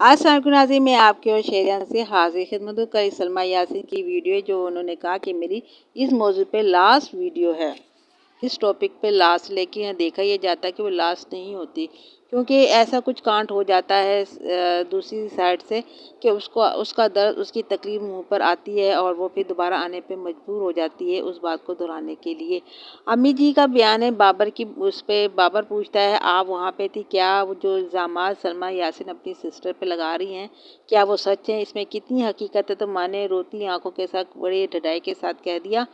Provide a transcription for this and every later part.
अस्सलाम वालेकुम नाज़रीन, मैं आपके और शेरियान से हाजिर खिदमत हूँ। कल सलमा यासीन की वीडियो है जो उन्होंने कहा कि मेरी इस मौजू पे लास्ट वीडियो है, इस टॉपिक पे लास्ट, लेकिन यहाँ देखा यह जाता है कि वो लास्ट नहीं होती, क्योंकि ऐसा कुछ कांड हो जाता है दूसरी साइड से कि उसको उसका दर्द, उसकी तकलीफ मुंह पर आती है और वो फिर दोबारा आने पे मजबूर हो जाती है उस बात को दोहराने के लिए। अम्मी जी का बयान है बाबर की, उस पे बाबर पूछता है आप वहाँ पे थी क्या, वो जो इल्ज़ामात सलमा यासीन अपनी सिस्टर पे लगा रही हैं क्या वो सच हैं, इसमें कितनी हकीकत है। तो माँ ने रोती आंखों के साथ बड़े ढिठाई के साथ कह दिया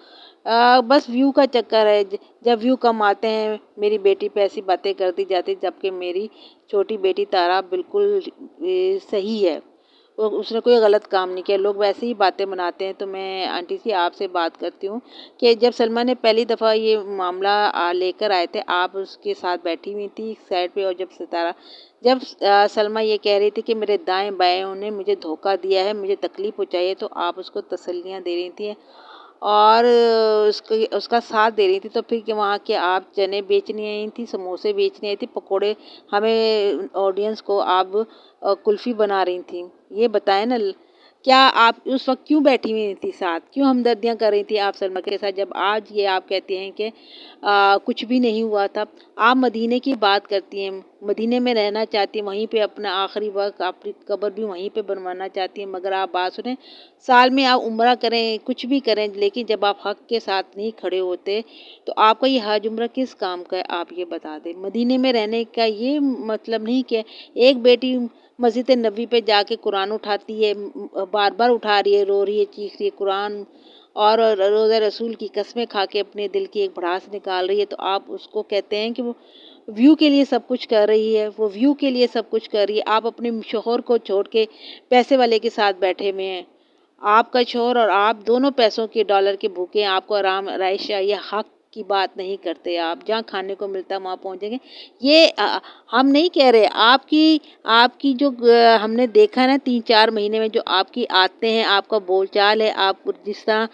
बस व्यू का चक्कर है, जब व्यू कम आते हैं मेरी बेटी पे ऐसी बातें करती जाती, जबकि मेरी छोटी बेटी तारा बिल्कुल सही है, उसने कोई गलत काम नहीं किया, लोग वैसे ही बातें बनाते हैं। तो मैं आंटी जी आपसे बात करती हूँ कि जब सलमा ने पहली दफ़ा ये मामला लेकर आए थे, आप उसके साथ बैठी हुई थी साइड पे, और जब सलमा ये कह रही थी कि मेरे दाएं बाएं ने मुझे धोखा दिया है, मुझे तकलीफ़ पहुँचाई है, तो आप उसको तसल्लियाँ दे रही थी और उसका साथ दे रही थी। तो फिर कि वहाँ के आप चने बेचने आई थी, समोसे बेचने आई थी, पकोड़े, हमें ऑडियंस को आप कुल्फ़ी बना रही थी, ये बताएं ना। क्या आप उस वक्त क्यों बैठी हुई थी साथ, क्यों हमदर्दियाँ कर रही थी आप सलमा के साथ, जब आज ये आप कहती हैं कि कुछ भी नहीं हुआ था। आप मदीने की बात करती हैं, मदीने में रहना चाहती हैं, वहीं पे अपना आखिरी वक्त, अपनी कब्र भी वहीं पे बनवाना चाहती हैं, मगर आप बात सुने, साल में आप उम्रा करें, कुछ भी करें, लेकिन जब आप हक के साथ नहीं खड़े होते तो आपका ये हज उम्रा किस काम का है, आप ये बता दें। मदीने में रहने का ये मतलब नहीं कि एक बेटी मस्जिद नबी पे जाके कुरान उठाती है, बार बार उठा रही है, रो रही है, चीख रही है कुरान, और रोज़ा रसूल की कस्में खा के अपने दिल की एक भड़ास निकाल रही है, तो आप उसको कहते हैं कि वो व्यू के लिए सब कुछ कर रही है, वो व्यू के लिए सब कुछ कर रही है। आप अपने शोहर को छोड़ के पैसे वाले के साथ बैठे हुए हैं, आपका शोहर और आप दोनों पैसों के डॉलर के भूखे हैं, आपको आराम राइश या हक की बात नहीं करते, आप जहाँ खाने को मिलता है वहाँ पहुँचेंगे। ये हम नहीं कह रहे, आपकी आपकी जो हमने देखा ना 3-4 महीने में जो आपकी आदतें हैं, आपका बोलचाल है, आप जिस तरह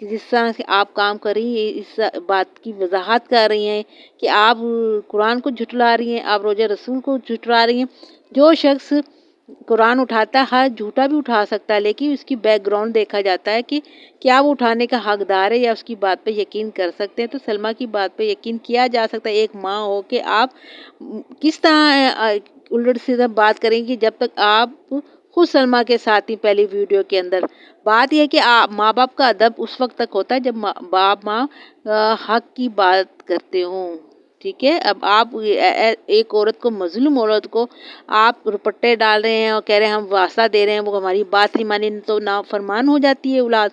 जिस तरह से आप काम कर रही हैं, इस बात की वजाहत कर रही हैं कि आप कुरान को झुठला रही हैं, आप रोज़ा रसूल को झुठला रही हैं। जो शख्स कुरान उठाता है, हर झूठा भी उठा सकता है, लेकिन उसकी बैकग्राउंड देखा जाता है कि क्या वो उठाने का हकदार है या उसकी बात पे यकीन कर सकते हैं। तो सलमा की बात पे यकीन किया जा सकता है। एक माँ हो के आप किस तरह उल्ट सीधा बात करेंगी, जब तक आप खुद सलमा के साथ ही पहली वीडियो के अंदर। बात यह है कि माँ बाप का अदब उस वक्त तक होता है जब बाप माँ हक की बात करते हों, ठीक है। अब आप एक औरत को, मजलूम औरत को आप दुपट्टे डाल रहे हैं और कह रहे हैं हम वास्ता दे रहे हैं, वो हमारी बात नहीं मानी तो नाफरमान हो जाती है औलाद।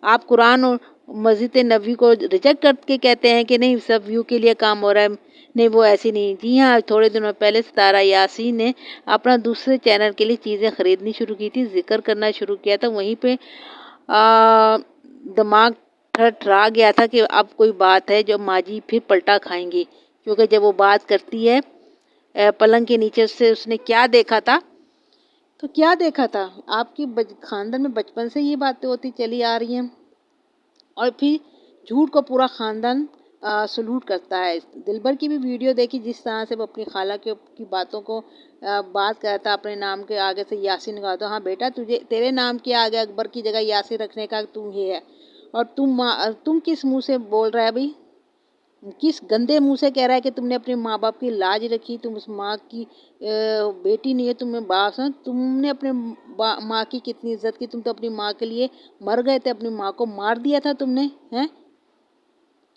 आप कुरान और मस्जिद नबी को रिजेक्ट करके कहते हैं कि नहीं सब व्यू के लिए काम हो रहा है, नहीं वो ऐसी नहीं। जी हाँ, थोड़े दिनों पहले सितारा यासीन ने अपना दूसरे चैनल के लिए चीज़ें ख़रीदनी शुरू की थी, जिक्र करना शुरू किया था, वहीं पे दिमाग ठर्रा गया था कि अब कोई बात है जो माजी फिर पलटा खाएंगी, क्योंकि जब वो बात करती है पलंग के नीचे से उसने क्या देखा था, तो क्या देखा था। आपकी खानदान में बचपन से ये बातें होती चली आ रही हैं, और फिर झूठ को पूरा खानदान सलूट करता है। दिलबर की भी वीडियो देखी, जिस तरह से वो अपनी खाला के की बातों को बात करता है, अपने नाम के आगे से यासीन लगा दो, हाँ बेटा तुझे तेरे नाम के आगे अकबर की जगह यासीन रखने का तू ही है, और तुम किस मुंह से बोल रहा है भाई, किस गंदे मुंह से कह रहा है कि तुमने अपने माँ बाप की लाज रखी, तुम उस माँ की बेटी नहीं है, तुम्हें बाप है, तुमने अपने माँ की कितनी इज्जत की, तुम तो अपनी माँ के लिए मर गए थे, अपनी माँ को मार दिया था तुमने, हैं।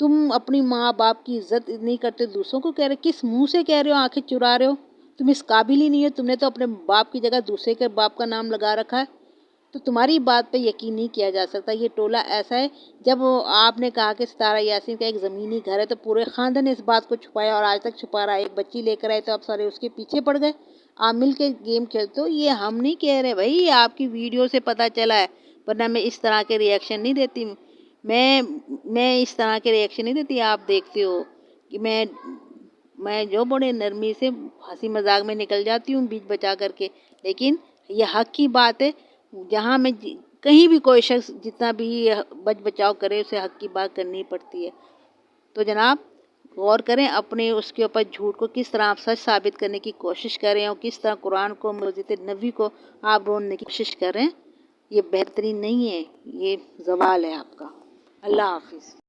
तुम अपनी माँ बाप की इज्जत नहीं करते, दूसरों को कह रहे, किस मुंह से कह रहे हो, आंखें चुरा रहे हो, तुम इस काबिल ही नहीं है, तुमने तो अपने बाप की जगह दूसरे के बाप का नाम लगा रखा है, तो तुम्हारी बात पे यकीन नहीं किया जा सकता। ये टोला ऐसा है, जब आपने कहा कि सितारा यासीन का एक ज़मीनी घर है, तो पूरे ख़ानदान ने इस बात को छुपाया और आज तक छुपा रहा है। एक बच्ची लेकर आए तो आप सारे उसके पीछे पड़ गए, आप मिल के गेम खेलते हो। ये हम नहीं कह रहे भाई, ये आपकी वीडियो से पता चला है, वरना मैं इस तरह के रिएक्शन नहीं देती। मैं इस तरह के रिएक्शन नहीं देती, आप देखते हो कि मैं जो बड़े नरमी से हंसी मजाक में निकल जाती हूँ बीच बचा करके, लेकिन ये हक की बात है। जहाँ मैं कहीं भी कोई शख्स जितना भी बच बचाव करे, उसे हक की बात करनी पड़ती है। तो जनाब غور کریں اپنے اس کے اوپر جھوٹ کو کس طرح آپ سچ ثابت کرنے کی کوشش کریں اور کس طرح قرآن کو مسجد نبوی کو آپ ڈھونڈنے کی کوشش کریں. یہ بہترین نہیں ہے، یہ زوال ہے آپ کا. اللہ حافظ.